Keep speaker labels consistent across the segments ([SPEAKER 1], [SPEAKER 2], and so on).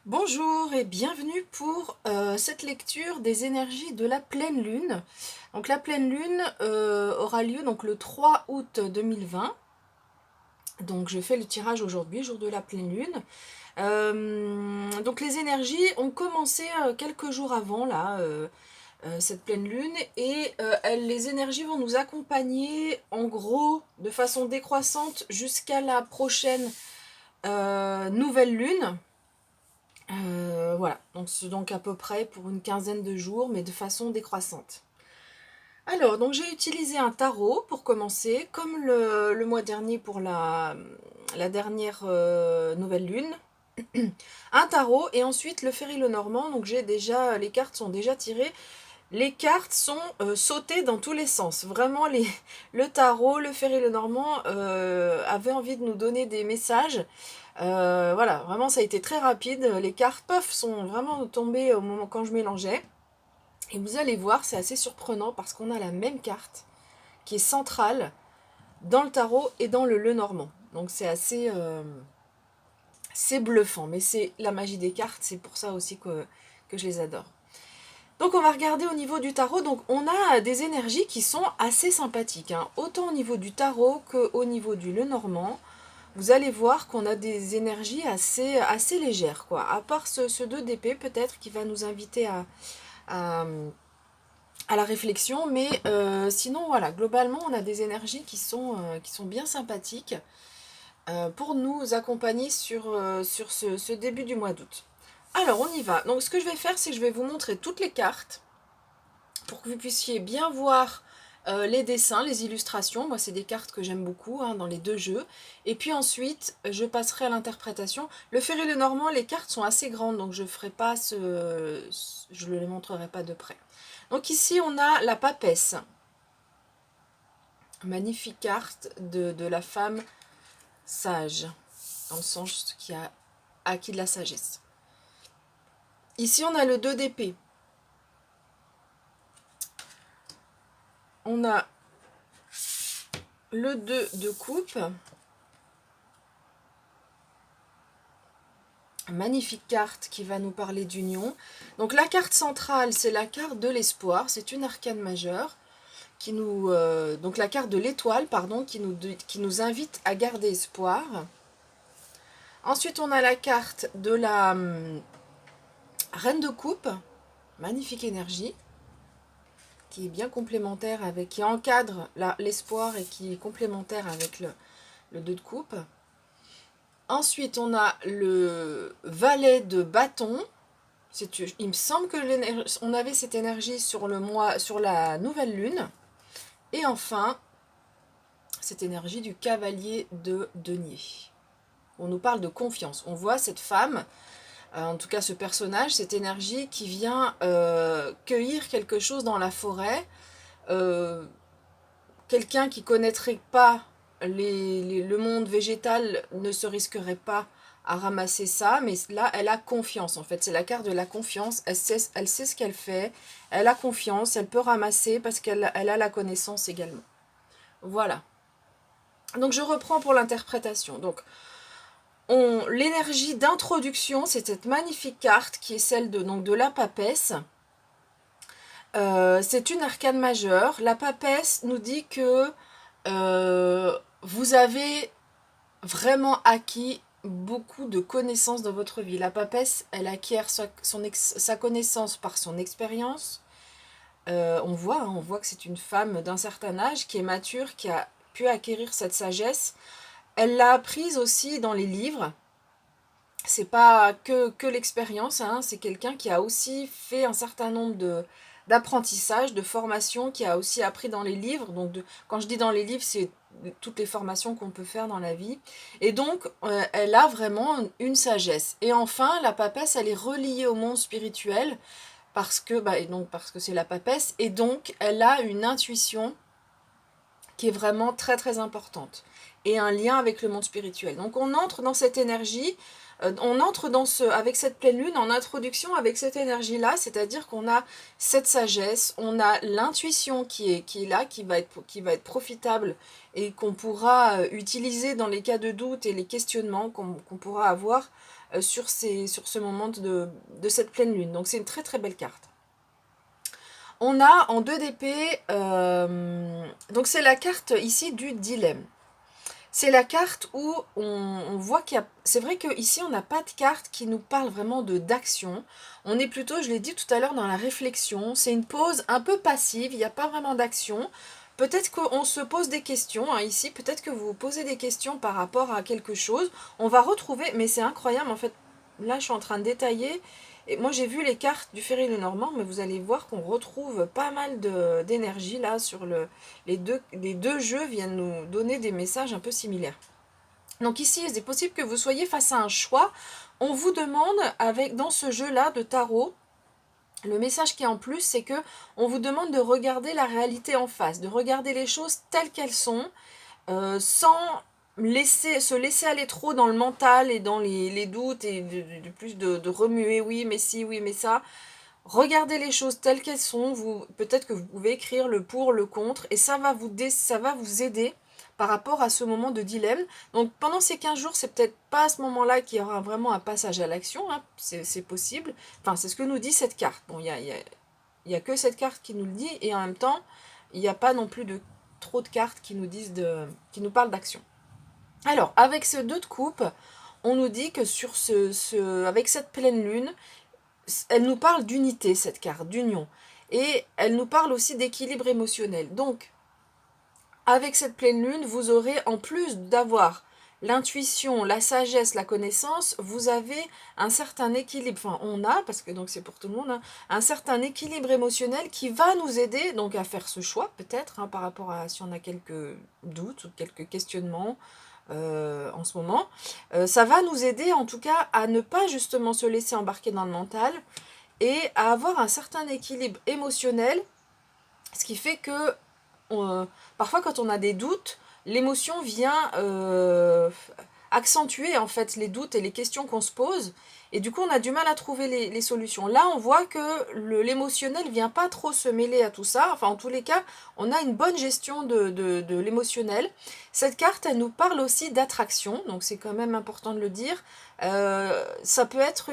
[SPEAKER 1] Bonjour et bienvenue pour cette lecture des énergies de la pleine lune. Donc la pleine lune aura lieu donc le 3 août 2020. Donc je fais le tirage aujourd'hui, jour de la pleine lune. Donc les énergies ont commencé quelques jours avant là, cette pleine lune, et les énergies vont nous accompagner en gros de façon décroissante jusqu'à la prochaine nouvelle lune. Voilà, donc c'est donc à peu près pour une quinzaine de jours, mais de façon décroissante. Alors, donc j'ai utilisé un tarot pour commencer, comme le mois dernier pour la dernière nouvelle lune. Un tarot et ensuite le Ferry-Lenormand, donc les cartes sont déjà tirées. Les cartes sont sautées dans tous les sens. Vraiment, le tarot, le Ferry-Lenormand avaient envie de nous donner des messages. Voilà, vraiment ça a été très rapide. Les cartes, pof, sont vraiment tombées au moment quand je mélangeais. Et vous allez voir, c'est assez surprenant parce qu'on a la même carte qui est centrale dans le tarot et dans le Lenormand. Donc c'est bluffant, mais c'est la magie des cartes, c'est pour ça aussi que je les adore. Donc on va regarder au niveau du tarot, donc on a des énergies qui sont assez sympathiques, hein. Autant au niveau du tarot qu'au niveau du Lenormand. Vous allez voir qu'on a des énergies assez légères, quoi. À part ce 2 d'épée, peut-être, qui va nous inviter à, à la réflexion. Mais sinon, voilà, globalement, on a des énergies qui sont bien sympathiques pour nous accompagner sur ce début du mois d'août. Alors, on y va. Donc, ce que je vais faire, c'est que je vais vous montrer toutes les cartes pour que vous puissiez bien voir les dessins, les illustrations. Moi, c'est des cartes que j'aime beaucoup hein, dans les deux jeux. Et puis ensuite, je passerai à l'interprétation. Le Ferry-Lenormand, les cartes sont assez grandes, donc je ne les montrerai pas de près. Donc ici, on a la papesse. Magnifique carte de la femme sage, dans le sens qui a acquis de la sagesse. Ici, on a le 2 d'épée. On a le 2 de coupe. Magnifique carte qui va nous parler d'union. Donc la carte centrale, c'est la carte de l'espoir. C'est une arcane majeure. Donc la carte de l'étoile, pardon, qui nous invite à garder espoir. Ensuite, on a la carte de la reine de coupe. Magnifique énergie. Qui est bien complémentaire qui encadre l'espoir et qui est complémentaire avec le 2 de coupe. Ensuite, on a le valet de bâton. Il me semble que on avait cette énergie sur la nouvelle lune. Et enfin, cette énergie du cavalier de denier. On nous parle de confiance. On voit cette femme, en tout cas ce personnage, cette énergie qui vient cueillir quelque chose dans la forêt. Quelqu'un qui ne connaîtrait pas le monde végétal ne se risquerait pas à ramasser ça, mais là, elle a confiance, en fait. C'est la carte de la confiance. Elle sait ce qu'elle fait. Elle a confiance. Elle peut ramasser parce qu'elle a la connaissance également. Voilà. Donc, je reprends pour l'interprétation. Donc, l'énergie d'introduction, c'est cette magnifique carte qui est celle de la papesse. C'est une arcane majeure. La papesse nous dit que vous avez vraiment acquis beaucoup de connaissances dans votre vie. La papesse, elle acquiert sa connaissance par son expérience. On voit que c'est une femme d'un certain âge qui est mature, qui a pu acquérir cette sagesse. Elle l'a apprise aussi dans les livres. C'est pas que l'expérience, hein, c'est quelqu'un qui a aussi fait un certain nombre d'apprentissage, de formations, qui a aussi appris dans les livres. Donc quand je dis dans les livres, c'est toutes les formations qu'on peut faire dans la vie. Et donc, elle a vraiment une sagesse. Et enfin, la papesse, elle est reliée au monde spirituel parce que c'est la papesse. Et donc, elle a une intuition qui est vraiment très très importante. Et un lien avec le monde spirituel. Donc, on entre dans cette énergie. On entre avec cette pleine lune en introduction avec cette énergie-là, c'est-à-dire qu'on a cette sagesse, on a l'intuition qui est là, qui va être profitable et qu'on pourra utiliser dans les cas de doute et les questionnements qu'on pourra avoir sur ce moment de cette pleine lune. Donc c'est une très très belle carte. On a en 2DP, donc c'est la carte ici du dilemme. C'est la carte où on voit qu'il y a... C'est vrai qu'ici, on n'a pas de carte qui nous parle vraiment d'action. On est plutôt, je l'ai dit tout à l'heure, dans la réflexion. C'est une pause un peu passive, il n'y a pas vraiment d'action. Peut-être qu'on se pose des questions, hein, ici. Peut-être que vous vous posez des questions par rapport à quelque chose. On va retrouver, mais c'est incroyable, en fait. Là, je suis en train de détailler. Et moi, j'ai vu les cartes du Ferry-Lenormand, mais vous allez voir qu'on retrouve pas mal d'énergie là sur les deux jeux viennent nous donner des messages un peu similaires. Donc ici, c'est possible que vous soyez face à un choix. On vous demande, dans ce jeu-là de tarot, le message qui est en plus, c'est que on vous demande de regarder la réalité en face, de regarder les choses telles qu'elles sont, sans se laisser aller trop dans le mental et dans les doutes et de remuer oui mais si, oui mais ça. Regardez les choses telles qu'elles sont, peut-être que vous pouvez écrire le pour, le contre, et ça va vous aider par rapport à ce moment de dilemme. Donc pendant ces 15 jours, c'est peut-être pas à ce moment-là qu'il y aura vraiment un passage à l'action, hein, c'est possible. Enfin, c'est ce que nous dit cette carte. Bon, il y a que cette carte qui nous le dit, et en même temps, il n'y a pas non plus trop de cartes qui nous parlent d'action. Alors, avec ce 2 de coupe, on nous dit que avec cette pleine lune, elle nous parle d'unité, cette carte, d'union. Et elle nous parle aussi d'équilibre émotionnel. Donc, avec cette pleine lune, vous aurez, en plus d'avoir l'intuition, la sagesse, la connaissance, vous avez un certain équilibre, enfin on a, parce que donc c'est pour tout le monde, hein, un certain équilibre émotionnel qui va nous aider donc à faire ce choix peut-être, hein, par rapport à si on a quelques doutes ou quelques questionnements en ce moment. Ça va nous aider en tout cas à ne pas justement se laisser embarquer dans le mental et à avoir un certain équilibre émotionnel, ce qui fait que parfois quand on a des doutes, l'émotion vient accentuer en fait les doutes et les questions qu'on se pose, et du coup on a du mal à trouver les solutions. Là on voit que l'émotionnel vient pas trop se mêler à tout ça, enfin en tous les cas on a une bonne gestion de l'émotionnel. Cette carte elle nous parle aussi d'attraction, donc c'est quand même important de le dire. Ça peut être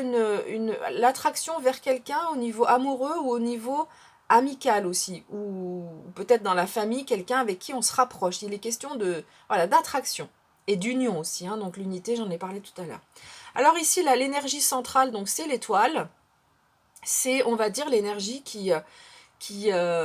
[SPEAKER 1] l'attraction vers quelqu'un au niveau amoureux ou au niveau amical aussi, ou peut-être dans la famille, quelqu'un avec qui on se rapproche. Il est question d'attraction et d'union aussi, hein, donc l'unité, j'en ai parlé tout à l'heure. Alors ici, là, l'énergie centrale, donc c'est l'étoile, c'est, on va dire, l'énergie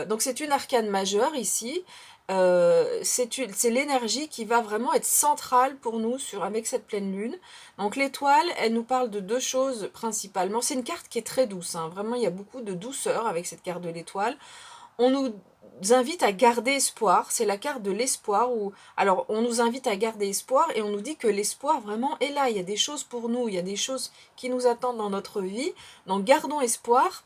[SPEAKER 1] donc c'est une arcane majeure ici, c'est l'énergie qui va vraiment être centrale pour nous avec cette pleine lune. Donc l'étoile, elle nous parle de 2 choses principalement. C'est une carte qui est très douce, hein. Vraiment il y a beaucoup de douceur avec cette carte de l'étoile. On nous invite à garder espoir, c'est la carte de l'espoir. Alors on nous invite à garder espoir et on nous dit que l'espoir vraiment est là, il y a des choses pour nous, il y a des choses qui nous attendent dans notre vie, donc gardons espoir.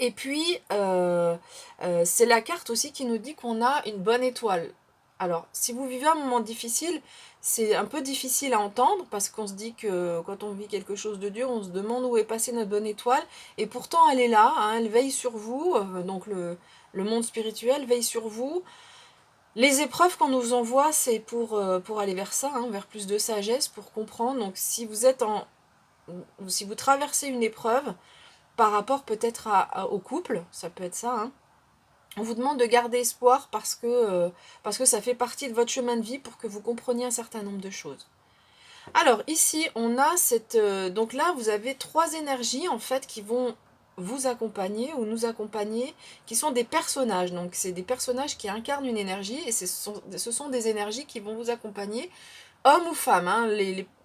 [SPEAKER 1] Et puis, c'est la carte aussi qui nous dit qu'on a une bonne étoile. Alors, si vous vivez un moment difficile, c'est un peu difficile à entendre parce qu'on se dit que quand on vit quelque chose de dur, on se demande où est passée notre bonne étoile. Et pourtant, elle est là, hein, elle veille sur vous. Donc, le monde spirituel veille sur vous. Les épreuves qu'on nous envoie, c'est pour aller vers ça, hein, vers plus de sagesse, pour comprendre. Donc, si vous traversez une épreuve, par rapport peut-être au couple, ça peut être ça, hein. On vous demande de garder espoir parce que ça fait partie de votre chemin de vie pour que vous compreniez un certain nombre de choses. Alors ici, on a donc là, vous avez 3 énergies en fait qui vont vous accompagner ou nous accompagner, qui sont des personnages. Donc c'est des personnages qui incarnent une énergie et ce sont des énergies qui vont vous accompagner, hommes ou femmes, hein.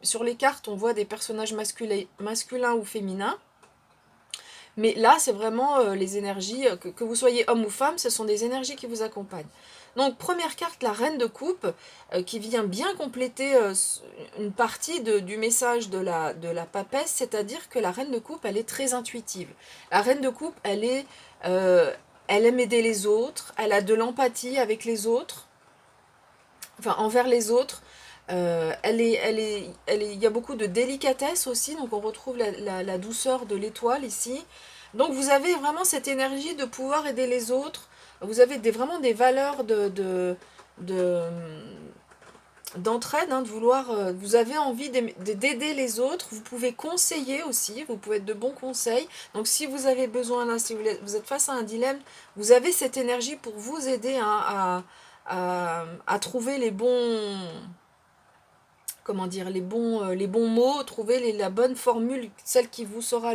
[SPEAKER 1] Sur les cartes, on voit des personnages masculins ou féminins. Mais là, c'est vraiment les énergies, que vous soyez homme ou femme, ce sont des énergies qui vous accompagnent. Donc, première carte, la reine de coupe, qui vient bien compléter une partie du message de la papesse, c'est-à-dire que la reine de coupe, elle est très intuitive. La reine de coupe, elle aime aider les autres, elle a de l'empathie avec les autres, enfin envers les autres. Il y a beaucoup de délicatesse aussi, donc on retrouve la douceur de l'étoile ici. Donc vous avez vraiment cette énergie de pouvoir aider les autres. Vous avez vraiment des valeurs de d'entraide, hein, de vouloir, vous avez envie d'aider les autres, vous pouvez conseiller aussi, vous pouvez être de bons conseils. Donc si vous avez besoin, là, si vous êtes face à un dilemme, vous avez cette énergie pour vous aider, hein, à trouver les bons, comment dire, les bons mots, trouver la bonne formule, celle qui vous sera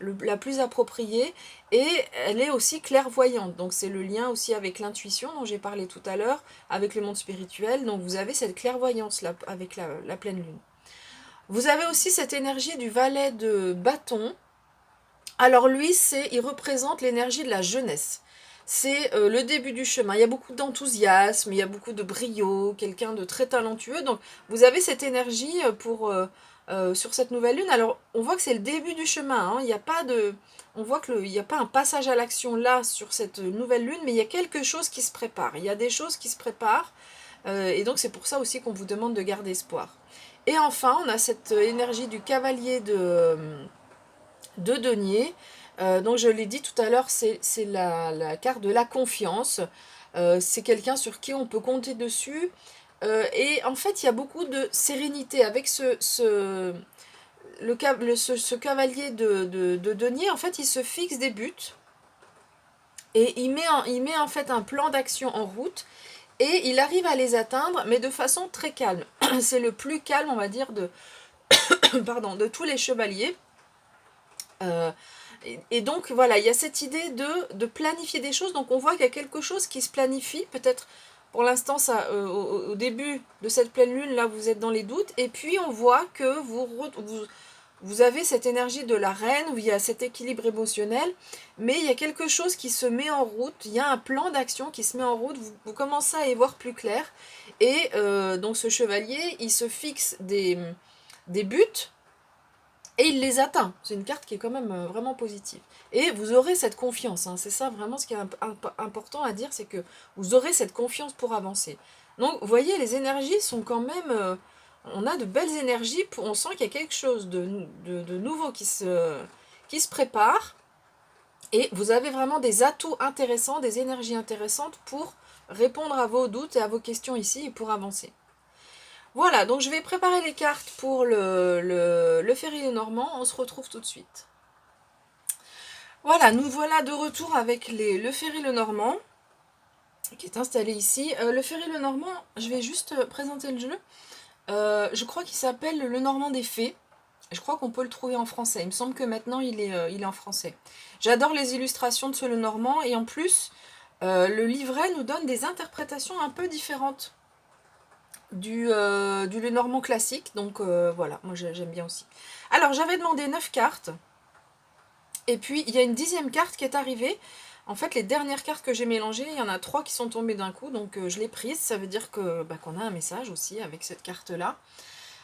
[SPEAKER 1] la plus appropriée. Et elle est aussi clairvoyante, donc c'est le lien aussi avec l'intuition dont j'ai parlé tout à l'heure, avec le monde spirituel. Donc vous avez cette clairvoyance là avec la pleine lune. Vous avez aussi cette énergie du valet de bâton. Alors lui, il représente l'énergie de la jeunesse. C'est le début du chemin. Il y a beaucoup d'enthousiasme, il y a beaucoup de brio, quelqu'un de très talentueux. Donc vous avez cette énergie sur cette nouvelle lune. Alors on voit que c'est le début du chemin, hein. Il n'y a pas de, on voit qu'il n'y a pas un passage à l'action là sur cette nouvelle lune, mais il y a quelque chose qui se prépare. Il y a des choses qui se préparent. Et donc c'est pour ça aussi qu'on vous demande de garder espoir. Et enfin, on a cette énergie du cavalier de denier. Donc je l'ai dit tout à l'heure, c'est la carte de la confiance. C'est quelqu'un sur qui on peut compter dessus. Et en fait, il y a beaucoup de sérénité avec ce cavalier de denier. En fait, il se fixe des buts et il met en fait un plan d'action en route. Et il arrive à les atteindre, mais de façon très calme. C'est le plus calme, on va dire, pardon, de tous les chevaliers. Et donc voilà, il y a cette idée de planifier des choses. Donc on voit qu'il y a quelque chose qui se planifie. Peut-être pour l'instant, au début de cette pleine lune, là vous êtes dans les doutes. Et puis on voit que vous avez cette énergie de la reine, où il y a cet équilibre émotionnel. Mais il y a quelque chose qui se met en route. Il y a un plan d'action qui se met en route. Vous commencez à y voir plus clair. Et donc ce chevalier, il se fixe des buts. Et il les atteint. C'est une carte qui est quand même vraiment positive. Et vous aurez cette confiance. Hein. C'est ça vraiment ce qui est important à dire, c'est que vous aurez cette confiance pour avancer. Donc, vous voyez, les énergies sont quand même... on a de belles énergies. On sent qu'il y a quelque chose de nouveau qui se prépare. Et vous avez vraiment des atouts intéressants, des énergies intéressantes pour répondre à vos doutes et à vos questions ici et pour avancer. Voilà, donc je vais préparer les cartes pour le Ferry Normand. On se retrouve tout de suite. Voilà, nous voilà de retour avec le Ferry Normand qui est installé ici. Le Ferry Normand, je vais juste présenter le jeu. Je crois qu'il s'appelle le Normand des Fées. Je crois qu'on peut le trouver en français. Il me semble que maintenant il est en français. J'adore les illustrations de ce Lenormand et en plus, le livret nous donne des interprétations un peu différentes du Lenormand classique. Donc voilà, moi j'aime bien aussi. Alors j'avais demandé 9 cartes. Et puis il y a une 10e carte qui est arrivée. En fait, les dernières cartes que j'ai mélangées, il y en a 3 qui sont tombées d'un coup. Donc je l'ai prise. Ça veut dire qu'on a un message aussi avec cette carte-là.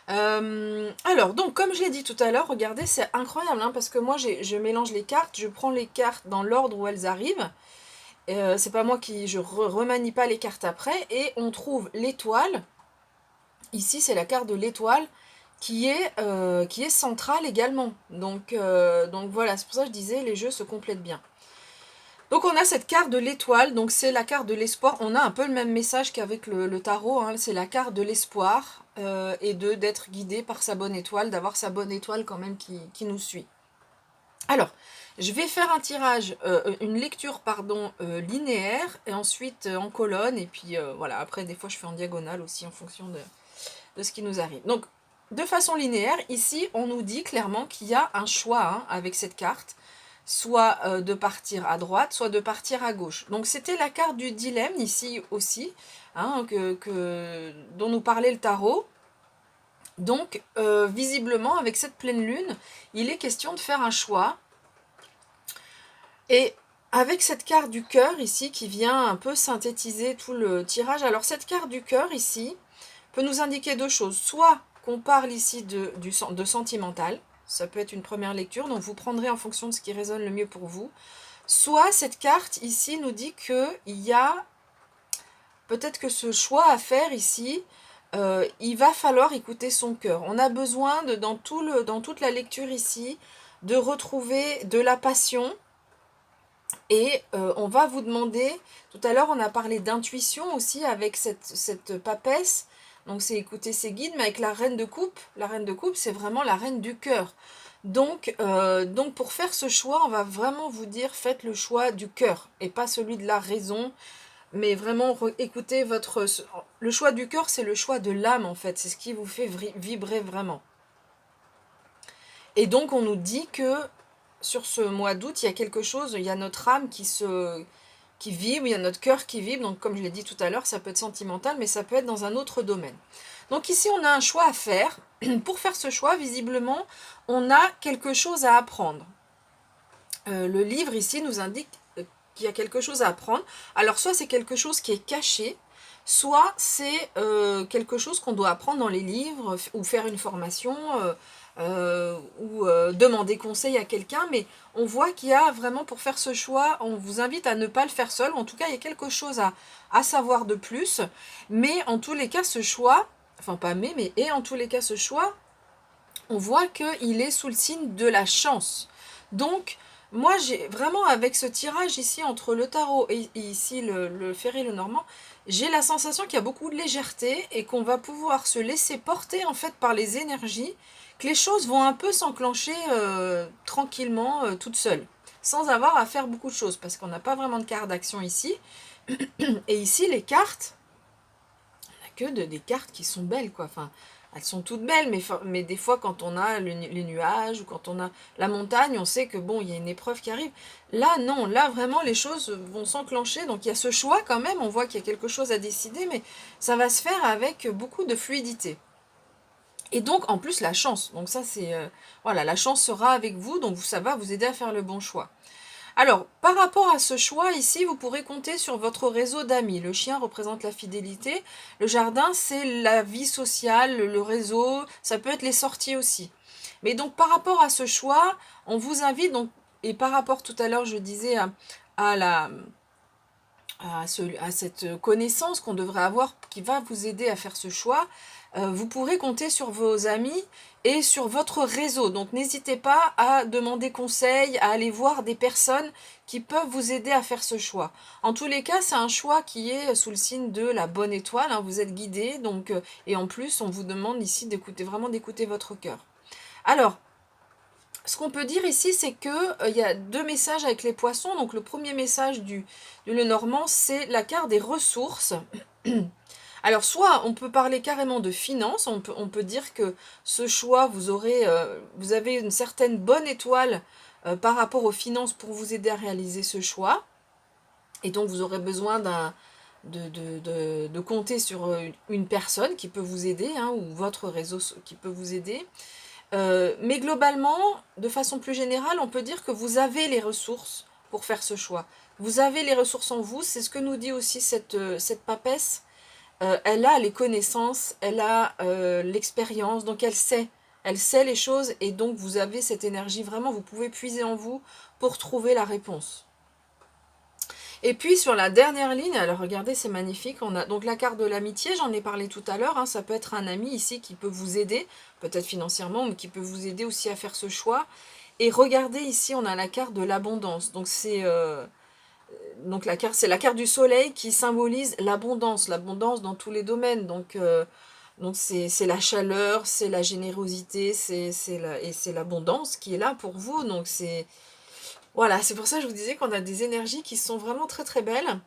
[SPEAKER 1] Alors, donc, comme je l'ai dit tout à l'heure, regardez, c'est incroyable, hein, parce que moi, je mélange les cartes, je prends les cartes dans l'ordre où elles arrivent. C'est pas moi je remanie pas les cartes après, et on trouve l'étoile. Ici, c'est la carte de l'étoile qui est centrale également. Donc voilà, c'est pour ça que je disais, les jeux se complètent bien. Donc on a cette carte de l'étoile, donc c'est la carte de l'espoir. On a un peu le même message qu'avec le tarot, hein. C'est la carte de l'espoir et d'être guidé par sa bonne étoile, d'avoir sa bonne étoile quand même qui nous suit. Alors, je vais faire un tirage, une lecture linéaire et ensuite en colonne. Et puis voilà, après des fois je fais en diagonale aussi en fonction de ce qui nous arrive. Donc de façon linéaire, ici on nous dit clairement qu'il y a un choix, hein, avec cette carte. Soit de partir à droite, soit de partir à gauche. Donc c'était la carte du dilemme ici aussi, hein, dont nous parlait le tarot. Donc visiblement avec cette pleine lune, il est question de faire un choix. Et avec cette carte du cœur ici qui vient un peu synthétiser tout le tirage. Alors cette carte du cœur ici peut nous indiquer 2 choses. Soit qu'on parle ici de sentimental. Ça peut être une première lecture, donc vous prendrez en fonction de ce qui résonne le mieux pour vous. Soit cette carte ici nous dit qu'il y a peut-être que ce choix à faire ici, il va falloir écouter son cœur. On a besoin, dans toute la lecture ici, de retrouver de la passion. Et on va vous demander, tout à l'heure on a parlé d'intuition aussi avec cette papesse. donc c'est écouter ses guides, mais avec la reine de coupe, c'est vraiment la reine du cœur. Donc pour faire ce choix, on va vraiment vous dire, faites le choix du cœur, et pas celui de la raison, mais vraiment écoutez votre... Le choix du cœur, c'est le choix de l'âme, en fait, c'est ce qui vous fait vibrer vraiment. Et donc on nous dit que sur ce mois d'août, il y a quelque chose, il y a notre âme qui vibre, il y a notre cœur qui vibre, donc comme je l'ai dit tout à l'heure, ça peut être sentimental, mais ça peut être dans un autre domaine. Donc ici, on a un choix à faire. Pour faire ce choix, visiblement, on a quelque chose à apprendre. Le livre ici nous indique qu'il y a quelque chose à apprendre. Alors soit c'est quelque chose qui est caché, soit c'est quelque chose qu'on doit apprendre dans les livres, ou faire une formation, ou demander conseil à quelqu'un, mais on voit qu'il y a vraiment, pour faire ce choix, on vous invite à ne pas le faire seul, en tout cas il y a quelque chose à savoir de plus, mais en tous les cas ce choix, enfin pas mais et en tous les cas ce choix, on voit qu'il est sous le signe de la chance. Donc, moi, j'ai vraiment, avec ce tirage ici, entre le tarot et ici le ferry, le normand, j'ai la sensation qu'il y a beaucoup de légèreté et qu'on va pouvoir se laisser porter, en fait, par les énergies, que les choses vont un peu s'enclencher tranquillement, toutes seules, sans avoir à faire beaucoup de choses, parce qu'on n'a pas vraiment de carte d'action ici. Et ici, les cartes, que des cartes qui sont belles, quoi. Enfin, elles sont toutes belles, mais des fois, quand on a les nuages ou quand on a la montagne, on sait que bon, il y a une épreuve qui arrive. Là, non, là, vraiment, les choses vont s'enclencher. Donc, il y a ce choix quand même. On voit qu'il y a quelque chose à décider, mais ça va se faire avec beaucoup de fluidité. Et donc, en plus, la chance. Donc, ça, c'est. Voilà, la chance sera avec vous. Donc, ça va vous aider à faire le bon choix. Alors, par rapport à ce choix, ici, vous pourrez compter sur votre réseau d'amis. Le chien représente la fidélité. Le jardin, c'est la vie sociale, le réseau. Ça peut être les sorties aussi. Mais donc, par rapport à ce choix, on vous invite, donc, et par rapport tout à l'heure, je disais à la, à cette connaissance qu'on devrait avoir qui va vous aider à faire ce choix, vous pourrez compter sur vos amis et sur votre réseau. Donc n'hésitez pas à demander conseil, à aller voir des personnes qui peuvent vous aider à faire ce choix. En tous les cas, c'est un choix qui est sous le signe de la bonne étoile, hein, vous êtes guidé, donc, et en plus, on vous demande ici d'écouter, vraiment d'écouter votre cœur. Alors, ce qu'on peut dire ici, c'est que il y a deux messages avec les poissons. Donc le premier message du Lenormand, c'est la carte des ressources. Alors soit on peut parler carrément de finances, on peut dire que ce choix, vous avez une certaine bonne étoile par rapport aux finances pour vous aider à réaliser ce choix. Et donc vous aurez besoin de compter sur une personne qui peut vous aider, hein, ou votre réseau qui peut vous aider. Mais globalement, de façon plus générale, on peut dire que vous avez les ressources pour faire ce choix. Vous avez les ressources en vous, c'est ce que nous dit aussi cette papesse. Elle a les connaissances, elle a l'expérience, donc elle sait les choses, et donc vous avez cette énergie, vraiment, vous pouvez puiser en vous pour trouver la réponse. Et puis sur la dernière ligne, alors regardez, c'est magnifique, on a donc la carte de l'amitié, j'en ai parlé tout à l'heure, hein, ça peut être un ami ici qui peut vous aider, peut-être financièrement, mais qui peut vous aider aussi à faire ce choix. Et regardez ici, on a la carte de l'abondance, donc c'est la carte du soleil qui symbolise l'abondance dans tous les domaines, donc c'est la chaleur, c'est la générosité, et c'est l'abondance qui est là pour vous, donc c'est... Voilà, c'est pour ça que je vous disais qu'on a des énergies qui sont vraiment très très belles.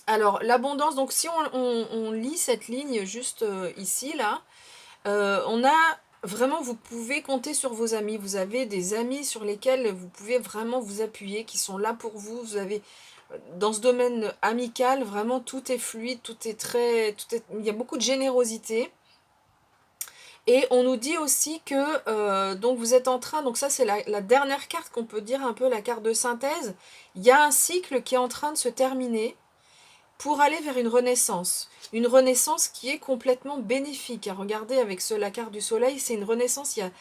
[SPEAKER 1] Alors, l'abondance, donc si on lit cette ligne juste ici, là, on a vraiment, vous pouvez compter sur vos amis. Vous avez des amis sur lesquels vous pouvez vraiment vous appuyer, qui sont là pour vous. Vous avez, dans ce domaine amical, vraiment tout est fluide, il y a beaucoup de générosité. Et on nous dit aussi que donc vous êtes en train, donc ça c'est la dernière carte qu'on peut dire un peu la carte de synthèse, il y a un cycle qui est en train de se terminer pour aller vers une renaissance qui est complètement bénéfique. Regardez avec la carte du soleil, c'est une renaissance, il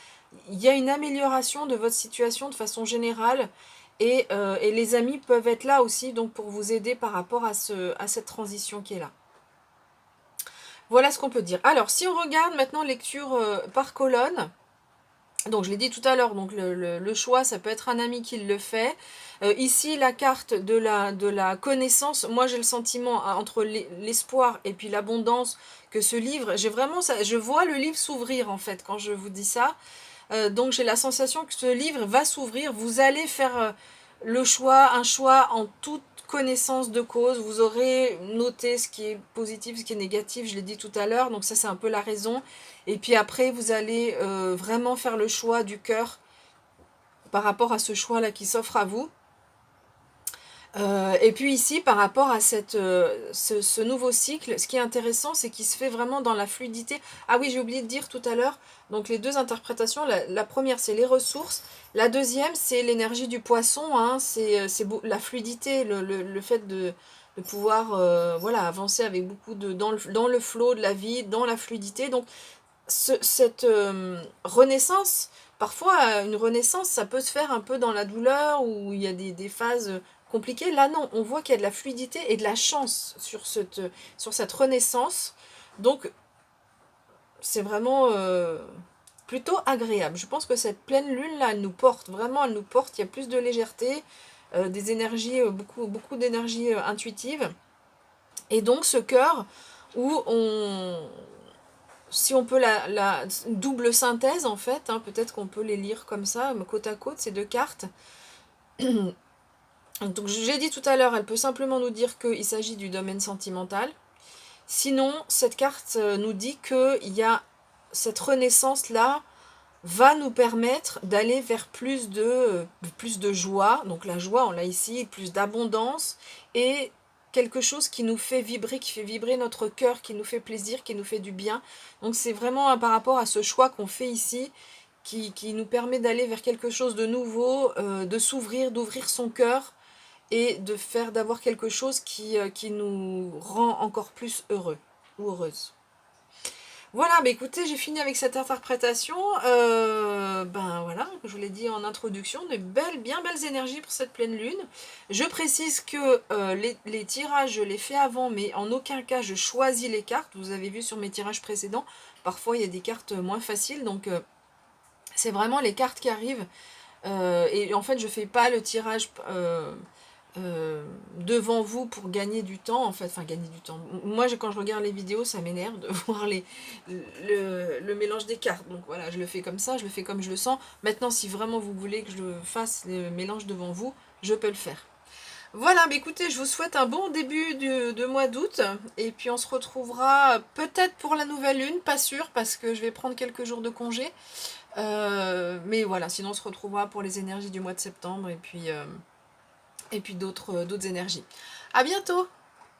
[SPEAKER 1] y a une amélioration de votre situation de façon générale, et les amis peuvent être là aussi donc pour vous aider par rapport à cette transition qui est là. Voilà ce qu'on peut dire. Alors, si on regarde maintenant lecture par colonne, Donc je l'ai dit tout à l'heure, donc le choix, ça peut être un ami qui le fait. Ici, la carte de la connaissance, moi j'ai le sentiment entre l'espoir et puis l'abondance que ce livre, j'ai vraiment ça, je vois le livre s'ouvrir en fait quand je vous dis ça. Donc j'ai la sensation que ce livre va s'ouvrir, vous allez faire le choix, un choix en toute connaissance de cause, vous aurez noté ce qui est positif, ce qui est négatif, je l'ai dit tout à l'heure, donc ça c'est un peu la raison. Et puis après vous allez vraiment faire le choix du cœur par rapport à ce choix-là qui s'offre à vous. Et puis ici, par rapport à ce nouveau cycle, ce qui est intéressant, c'est qu'il se fait vraiment dans la fluidité. Ah oui, j'ai oublié de dire tout à l'heure, donc les deux interprétations, la première c'est les ressources, la deuxième c'est l'énergie du poisson, hein, c'est la fluidité, le fait de pouvoir voilà, avancer avec beaucoup dans le flow de la vie, dans la fluidité. Donc cette renaissance, parfois une renaissance, ça peut se faire un peu dans la douleur ou il y a des phases compliquées. Là, non, on voit qu'il y a de la fluidité et de la chance sur cette renaissance. Donc, c'est vraiment plutôt agréable. Je pense que cette pleine lune-là, elle nous porte, vraiment, elle nous porte. Il y a plus de légèreté, des énergies, beaucoup d'énergie intuitive. Et donc, ce cœur où si on peut la double synthèse en fait, hein, peut-être qu'on peut les lire comme ça, côte à côte, ces deux cartes. Donc j'ai dit tout à l'heure, elle peut simplement nous dire qu'il s'agit du domaine sentimental. Sinon, cette carte nous dit qu'il y a cette renaissance-là va nous permettre d'aller vers plus de joie. Donc la joie, on l'a ici, plus d'abondance et quelque chose qui nous fait vibrer, qui fait vibrer notre cœur, qui nous fait plaisir, qui nous fait du bien. Donc c'est vraiment par rapport à ce choix qu'on fait ici qui nous permet d'aller vers quelque chose de nouveau, de s'ouvrir, d'ouvrir son cœur et d'avoir quelque chose qui nous rend encore plus heureux ou heureuse. Voilà, bah écoutez, j'ai fini avec cette interprétation. Ben voilà, je vous l'ai dit en introduction, de bien belles énergies pour cette pleine lune. Je précise que les tirages, je les fais avant, mais en aucun cas je choisis les cartes. Vous avez vu sur mes tirages précédents, parfois il y a des cartes moins faciles, donc c'est vraiment les cartes qui arrivent. Et en fait, je fais pas le tirage devant vous pour gagner du temps, en fait, enfin gagner du temps. Moi, quand je regarde les vidéos, ça m'énerve de voir le mélange des cartes. Donc voilà, je le fais comme ça, je le fais comme je le sens. Maintenant, si vraiment vous voulez que je fasse le mélange devant vous, je peux le faire. Voilà, mais écoutez, je vous souhaite un bon début de mois d'août. Et puis on se retrouvera peut-être pour la nouvelle lune, pas sûr, parce que je vais prendre quelques jours de congé. Mais voilà, sinon on se retrouvera pour les énergies du mois de septembre et puis d'autres énergies. À bientôt!